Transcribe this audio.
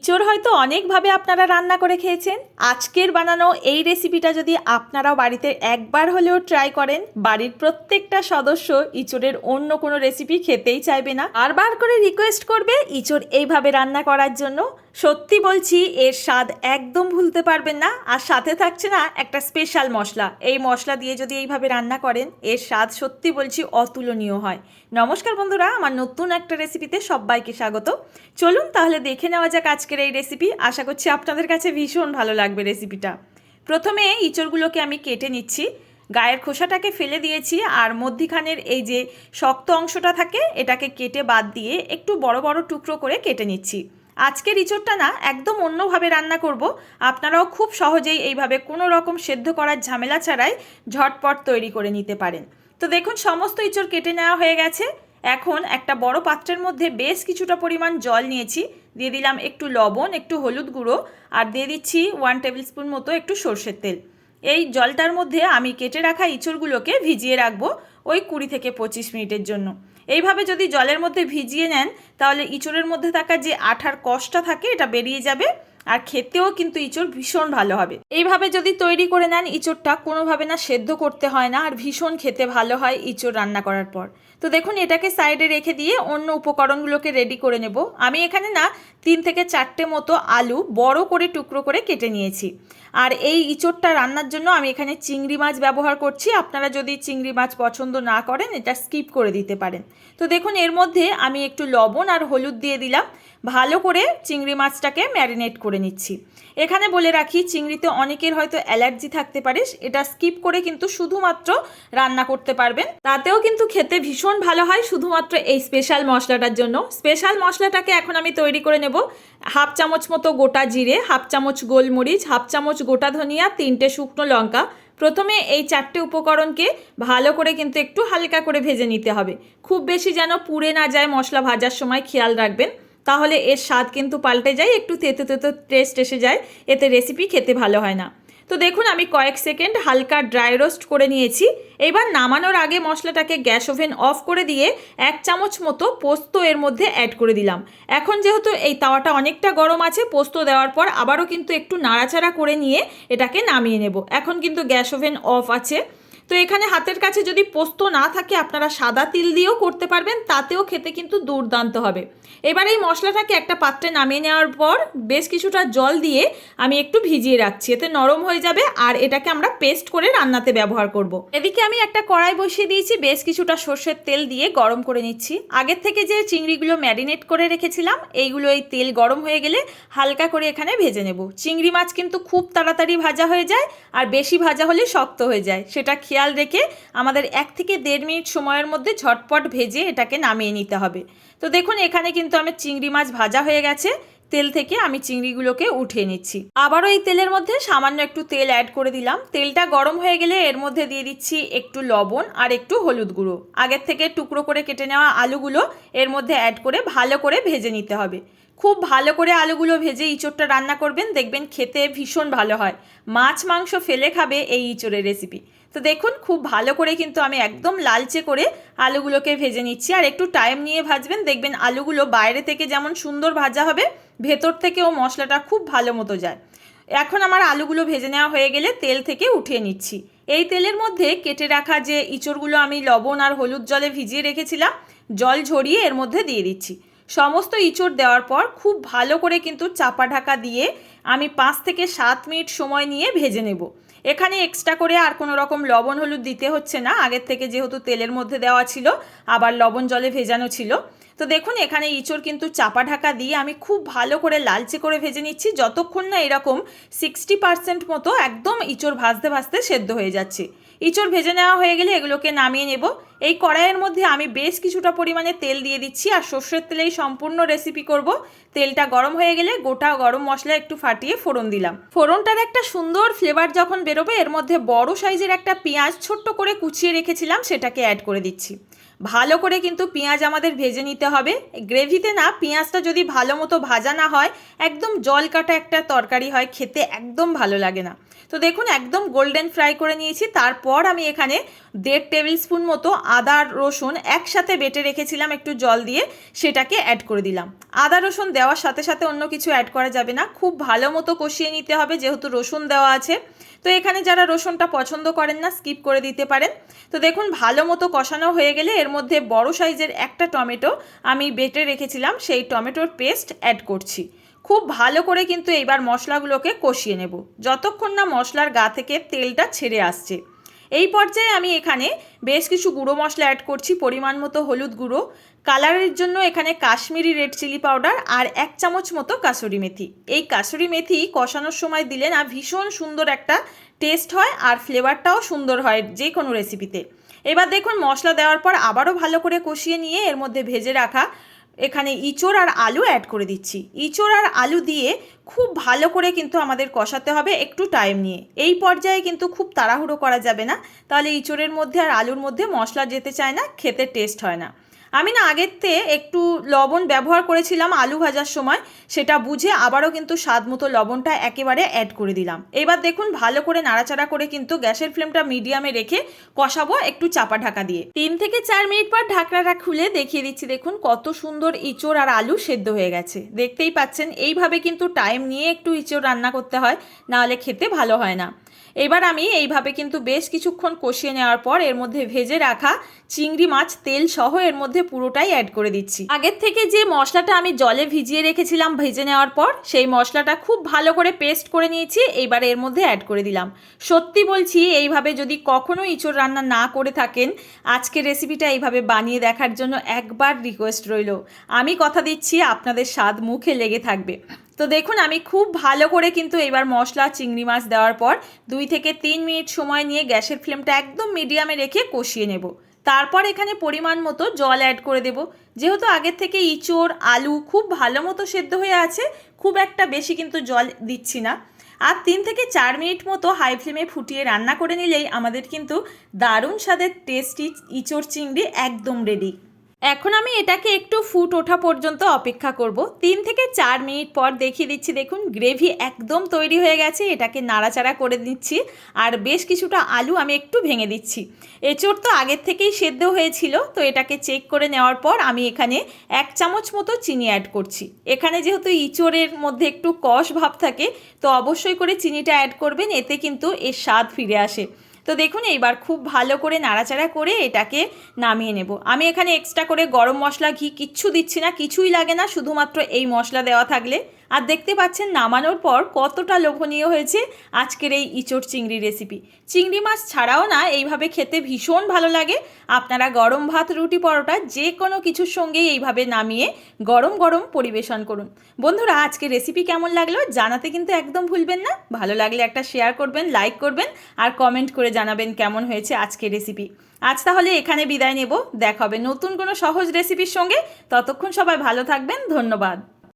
ইঁচড় হয়তো অনেকভাবে আপনারা রান্না করে খেয়েছেন। আজকের বানানো এই রেসিপিটা যদি আপনারাও বাড়িতে একবার হলেও ট্রাই করেন, বাড়ির প্রত্যেকটা সদস্য ইঁচড়ের অন্য কোনো রেসিপি খেতেই চাইবে না, বারবার করে রিকোয়েস্ট করবে ইঁচড় এইভাবে রান্না করার জন্য। সত্যি বলছি, এর স্বাদ একদম ভুলতে পারবেন না। আর সাথে থাকছে না একটা স্পেশাল মশলা, এই মশলা দিয়ে যদি এইভাবে রান্না করেন এর স্বাদ সত্যি বলছি অতুলনীয় হয়। নমস্কার বন্ধুরা, আমার নতুন একটা রেসিপিতে সবাইকে স্বাগত। চলুন তাহলে দেখে নেওয়া যাক আজকের এই রেসিপি। আশা করছি আপনাদের কাছে ভীষণ ভালো লাগবে রেসিপিটা। প্রথমে ইঁচড়গুলোকে আমি কেটে নিচ্ছি। গায়ের খোসাটাকে ফেলে দিয়েছি, আর মধ্যিখানের এই যে শক্ত অংশটা থাকে এটাকে কেটে বাদ দিয়ে একটু বড় বড় টুকরো করে কেটে নিচ্ছি। আজকের ইঁচড়টা না একদম অন্যভাবে রান্না করব। আপনারাও খুব সহজেই এইভাবে কোনো রকম সেদ্ধ করার ঝামেলা ছাড়াই ঝটপট তৈরি করে নিতে পারেন। তো দেখুন, সমস্ত ইঁচড় কেটে নেওয়া হয়ে গেছে। এখন একটা বড় পাত্রের মধ্যে বেশ কিছুটা পরিমাণ জল নিয়েছি। দিয়ে দিলাম একটু লবণ, একটু হলুদ গুঁড়ো, আর দিয়ে দিচ্ছি 1 টেবিল স্পুন মতো একটু সর্ষের তেল। এই জলটার মধ্যে আমি কেটে রাখা ইঁচড়গুলোকে ভিজিয়ে রাখবো ওই 20 থেকে 25 মিনিটের জন্য। এইভাবে যদি জলের মধ্যে ভিজিয়ে নেন তাহলে ইঁচড়ের মধ্যে থাকা যে আঠার কষটা থাকে এটা বেরিয়ে যাবে, আর খেতেও কিন্তু ইঁচড় ভীষণ ভালো হবে। এইভাবে যদি তৈরি করে নেন ইঁচড়টা কোনোভাবে না সেদ্ধ করতে হয় না, আর ভীষণ খেতে ভালো হয় ইঁচড় রান্না করার পর। তো দেখুন, এটাকে সাইডে রেখে দিয়ে অন্য উপকরণগুলোকে রেডি করে নেব। আমি এখানে না 3 থেকে 4টে মতো আলু বড় করে টুকরো করে কেটে নিয়েছি। আর এই ইঁচড়টা রান্নার জন্য আমি এখানে চিংড়ি মাছ ব্যবহার করছি। আপনারা যদি চিংড়ি মাছ পছন্দ না করেন এটা স্কিপ করে দিতে পারেন। তো দেখুন, এর মধ্যে আমি একটু লবণ আর হলুদ দিয়ে দিলাম। ভালো করে চিংড়ি মাছটাকে ম্যারিনেট করে নিচ্ছি। এখানে বলে রাখি, চিংড়িতে অনেকের হয়তো অ্যালার্জি থাকতে পারে, এটা স্কিপ করে কিন্তু শুধুমাত্র রান্না করতে পারবেন, তাতেও কিন্তু খেতে ভীষণ ভালো হয় শুধুমাত্র এই স্পেশাল মশলাটার জন্য। স্পেশাল মশলাটাকে এখন আমি তৈরি করে নেব। 1/2 চামচ মতো গোটা জিরে, 1/2 চামচ গোলমরিচ, 1/2 চামচ গোটা ধনিয়া, 3টে শুকনো লঙ্কা। প্রথমে এই 4টে উপকরণকে ভালো করে কিন্তু একটু হালকা করে ভেজে নিতে হবে। খুব বেশি যেন পুড়ে না যায় মশলা ভাজার সময়, খেয়াল রাখবেন, তাহলে এর স্বাদ কিন্তু পাল্টে যায়, একটু তেতো তেতো টেস্ট এসে যায়, এতে রেসিপি খেতে ভালো হয় না। তো দেখুন, আমি কয়েক সেকেন্ড হালকা ড্রাই রোস্ট করে নিয়েছি। এবার নামানোর আগে মশলাটাকে গ্যাস ওভেন অফ করে দিয়ে 1 চামচ মতো পোস্ত এর মধ্যে অ্যাড করে দিলাম। এখন যেহেতু এই তাওয়াটা অনেকটা গরম আছে, পোস্ত দেওয়ার পর আবারও কিন্তু একটু নাড়াচাড়া করে নিয়ে এটাকে নামিয়ে নেব। এখন কিন্তু গ্যাস ওভেন অফ আছে। তো এখানে হাতের কাছে যদি পোস্ত না থাকে আপনারা সাদা তিল দিয়েও করতে পারবেন, তাতেও খেতে কিন্তু দুর্দান্ত হবে। এবার এই মশলাটাকে একটা পাত্রে নামিয়ে নেওয়ার পর বেশ কিছুটা জল দিয়ে আমি একটু ভিজিয়ে রাখছি, এতে নরম হয়ে যাবে, আর এটাকে আমরা পেস্ট করে রান্নাতে ব্যবহার করব। এদিকে আমি একটা কড়াই বসিয়ে দিয়েছি, বেশ কিছুটা সর্ষের তেল দিয়ে গরম করে নিচ্ছি। আগের থেকে যে চিংড়িগুলো ম্যারিনেট করে রেখেছিলাম এইগুলো এই তেল গরম হয়ে গেলে হালকা করে এখানে ভেজে নেব। চিংড়ি মাছ কিন্তু খুব তাড়াতাড়ি ভাজা হয়ে যায়, আর বেশি ভাজা হলে শক্ত হয়ে যায়, সেটা খেয়াল রেখে আমাদের 1 থেকে 1.5 মিনিট সময়ের মধ্যে ঝটপট ভেজে এটাকে নামিয়ে নিতে হবে। তো দেখুন, এখানে কিন্তু আমার চিংড়ি মাছ ভাজা হয়ে গেছে। তেল থেকে আমি চিংড়িগুলোকে উঠিয়ে নিচ্ছি। আবারও এই তেলের মধ্যে সামান্য একটু তেল অ্যাড করে দিলাম। তেলটা গরম হয়ে গেলে এর মধ্যে দিয়ে দিচ্ছি একটু লবণ আর একটু হলুদ গুঁড়ো। আগের থেকে টুকরো করে কেটে নেওয়া আলুগুলো এর মধ্যে অ্যাড করে ভালো করে ভেজে নিতে হবে। খুব ভালো করে আলুগুলো ভেজে ইঁচড়টা রান্না করবেন, দেখবেন খেতে ভীষণ ভালো হয়। মাছ মাংস ফেলে খাবে এই ইঁচড়ের রেসিপি। তো দেখুন, খুব ভালো করে কিন্তু আমি একদম লালচে করে আলুগুলোকে ভেজে নিচ্ছি, আর একটু টাইম নিয়ে ভাজবেন, দেখবেন আলুগুলো বাইরে থেকে যেমন সুন্দর ভাজা হবে ভেতর থেকেও মশলাটা খুব ভালো মতো যায়। এখন আমার আলুগুলো ভেজে নেওয়া হয়ে গেলে তেল থেকে উঠিয়ে নিচ্ছি। এই তেলের মধ্যে কেটে রাখা যে ইঁচড়গুলো আমি লবণ আর হলুদ জলে ভিজিয়ে রেখেছিলাম, জল ঝরিয়ে এর মধ্যে দিয়ে দিচ্ছি। সমস্ত ইঁচড় দেওয়ার পর খুব ভালো করে কিন্তু চাপা ঢাকা দিয়ে আমি 5 থেকে 7 মিনিট সময় নিয়ে ভেজে নেব। এখানে এক্সট্রা করে আর কোনো রকম লবণ হলুদ দিতে হচ্ছে না, আগের থেকে যেহেতু তেলের মধ্যে দেওয়া ছিল আবার লবণ জলে ভেজানো ছিল। তো দেখুন, এখানে ইঁচড় কিন্তু চাপা ঢাকা দিয়ে আমি খুব ভালো করে লালচে করে ভেজে নিচ্ছি, যতক্ষণ না এরকম 60% মতো একদম ইঁচড় ভাজতে ভাজতে সেদ্ধ হয়ে যাচ্ছে। ইঁচড় ভেজে নেওয়া হয়ে গেলে এগুলোকে নামিয়ে নেব। এই কড়াইয়ের মধ্যে আমি বেশ কিছুটা পরিমাণে তেল দিয়ে দিচ্ছি, আর সর্ষের তেলেই সম্পূর্ণ রেসিপি করব। তেলটা গরম হয়ে গেলে গোটা গরম মশলা একটু ফাটিয়ে ফোড়ন দিলাম। ফোড়নটার একটা সুন্দর ফ্লেভার যখন বেরোবে এর মধ্যে বড় সাইজের একটা পেঁয়াজ ছোট্ট করে কুচিয়ে রেখেছিলাম সেটাকে অ্যাড করে দিচ্ছি। ভালো করে কিন্তু পেঁয়াজ আমাদের ভেজে নিতে হবে। গ্রেভিতে না, পেঁয়াজটা যদি ভালো মতো ভাজা না হয় একদম জল কাটা একটা তরকারি হয়, খেতে একদম ভালো লাগে না। তো দেখুন একদম গোল্ডেন ফ্রাই করে নিয়েছি। তারপর আমি এখানে 1.5 টেবিল স্পুন মতো আদা রসুন একসাথে বেটে রেখেছিলাম একটু জল দিয়ে, সেটাকে অ্যাড করে দিলাম। আদা রসুন দেওয়ার সাথে সাথে অন্য কিছু অ্যাড করা যাবে না, খুব ভালো মতো কষিয়ে নিতে হবে যেহেতু রসুন দেওয়া আছে। তো এখানে যারা রসুনটা পছন্দ করেন না স্কিপ করে দিতে পারেন। তো দেখুন ভালো মতো কষানো হয়ে গেলে এর মধ্যে বড় সাইজের একটা টমেটো আমি বেটে রেখেছিলাম, সেই টমেটোর পেস্ট অ্যাড করছি। খুব ভালো করে কিন্তু এইবার মশলাগুলোকে কষিয়ে নেব যতক্ষণ না মশলার গা থেকে তেলটা ছেড়ে আসছে। এই পর্যায়ে আমি এখানে বেশ কিছু গুঁড়ো মশলা অ্যাড করছি। পরিমাণ মতো হলুদ গুঁড়ো, কালারের জন্য এখানে কাশ্মীরি রেড চিলি পাউডার আর 1 চামচ মতো কাসুরি মেথি। এই কাসুরি মেথি কষানোর সময় দিলে না ভীষণ সুন্দর একটা টেস্ট হয় আর ফ্লেভারটাও সুন্দর হয় যে কোনো রেসিপিতে। এবার দেখুন মশলা দেওয়ার পর আবারও ভালো করে কষিয়ে নিয়ে এর মধ্যে ভেজে রাখা এখানে ইঁচড় আর আলু অ্যাড করে দিচ্ছি। ইঁচড় আর আলু দিয়ে খুব ভালো করে কিন্তু আমাদের কষাতে হবে একটু টাইম নিয়ে। এই পর্যায়ে কিন্তু খুব তাড়াহুড়ো করা যাবে না, তাহলে ইঁচড়ের মধ্যে আর আলুর মধ্যে মশলা যেতে চায় না, খেতে টেস্ট হয় না। আমি না আগের থেকে একটু লবণ ব্যবহার করেছিলাম আলু ভাজার সময়, সেটা বুঝে আবারও কিন্তু স্বাদ মতো লবণটা একেবারে অ্যাড করে দিলাম। এবার দেখুন ভালো করে নাড়াচাড়া করে কিন্তু গ্যাসের ফ্লেমটা মিডিয়ামে রেখে কষাবো একটু চাপা ঢাকা দিয়ে। 3 থেকে 4 মিনিট পর ঢাকনাটা খুলে দেখিয়ে দিচ্ছি, দেখুন কত সুন্দর ইঁচড় আর আলু সেদ্ধ হয়ে গেছে। দেখতেই পাচ্ছেন এইভাবে কিন্তু টাইম নিয়ে একটু ইঁচড় রান্না করতে হয়, নাহলে খেতে ভালো হয় না। এবার আমি এইভাবে কিন্তু বেশ কিছুক্ষণ কষিয়ে নেওয়ার পর এর মধ্যে ভেজে রাখা চিংড়ি মাছ তেল সহ এর মধ্যে পুরোটাই অ্যাড করে দিচ্ছি। আগের থেকে যে মশলাটা আমি জলে ভিজিয়ে রেখেছিলাম ভেজে নেওয়ার পর, সেই মশলাটা খুব ভালো করে পেস্ট করে নিয়েছি, এইবার এর মধ্যে অ্যাড করে দিলাম। সত্যি বলছি এইভাবে যদি কখনো ইঁচড় রান্না না করে থাকেন, আজকের রেসিপিটা এইভাবে বানিয়ে দেখার জন্য একবার রিকোয়েস্ট রইল। আমি কথা দিচ্ছি আপনাদের স্বাদ মুখে লেগে থাকবে। তো দেখুন আমি খুব ভালো করে কিন্তু এবার মশলা চিংড়ি মাছ দেওয়ার পর 2 থেকে 3 মিনিট সময় নিয়ে গ্যাসের ফ্লেমটা একদম মিডিয়ামে রেখে কষিয়ে নেব। তারপর এখানে পরিমাণ মতো জল অ্যাড করে দেব। যেহেতু আগের থেকে ইঁচড় আলু খুব ভালো মতো সেদ্ধ হয়ে আছে, খুব একটা বেশি কিন্তু জল দিচ্ছি না। আর 3 থেকে 4 মিনিট মতো হাই ফ্লেমে ফুটিয়ে রান্না করে নিলেই আমাদের কিন্তু দারুণ স্বাদের টেস্টি ইঁচড় চিংড়ি একদম রেডি। এখন আমি এটাকে একটু ফুট ওঠা পর্যন্ত অপেক্ষা করব। 3 থেকে 4 মিনিট পর দেখিয়ে দিচ্ছি, দেখুন গ্রেভি একদম তৈরি হয়ে গেছে। এটাকে নাড়াচাড়া করে দিচ্ছি আর বেশ কিছুটা আলু আমি একটু ভেঙে দিচ্ছি। এঁচড় তো আগের থেকেই সেদ্ধ হয়েছিল, তো এটাকে চেক করে নেওয়ার পর আমি এখানে 1 চামচ মতো চিনি অ্যাড করছি। এখানে যেহেতু ইঁচড়ের মধ্যে একটু কষ ভাব থাকে, তো অবশ্যই করে চিনিটা অ্যাড করবেন, এতে কিন্তু এর স্বাদ ফিরে আসে। তো দেখুন এইবার খুব ভালো করে নাড়াচাড়া করে এটাকে নামিয়ে নেব। আমি এখানে এক্সট্রা করে গরম মশলা ঘি কিচ্ছু দিচ্ছি না, কিছুই লাগে না, শুধুমাত্র এই মশলা দেওয়া থাকলে। আর দেখতে পাচ্ছেন নামানোর পর কতটা লোভনীয় হয়েছে আজকের এই ইঁচড় চিংড়ি রেসিপি। চিংড়ি মাছ ছাড়াও না এইভাবে খেতে ভীষণ ভালো লাগে। আপনারা গরম ভাত রুটি পরোটা যে কোনো কিছুর সঙ্গেই এইভাবে নামিয়ে গরম গরম পরিবেশন করুন। বন্ধুরা আজকের রেসিপি কেমন লাগলো জানাতে কিন্তু একদম ভুলবেন না। ভালো লাগলে একটা শেয়ার করবেন, লাইক করবেন আর কমেন্ট করে জানাবেন কেমন হয়েছে আজকের রেসিপি। আজ তাহলে এখানে বিদায় নেব, দেখা হবে নতুন কোনো সহজ রেসিপির সঙ্গে। ততক্ষণ সবাই ভালো থাকবেন, ধন্যবাদ।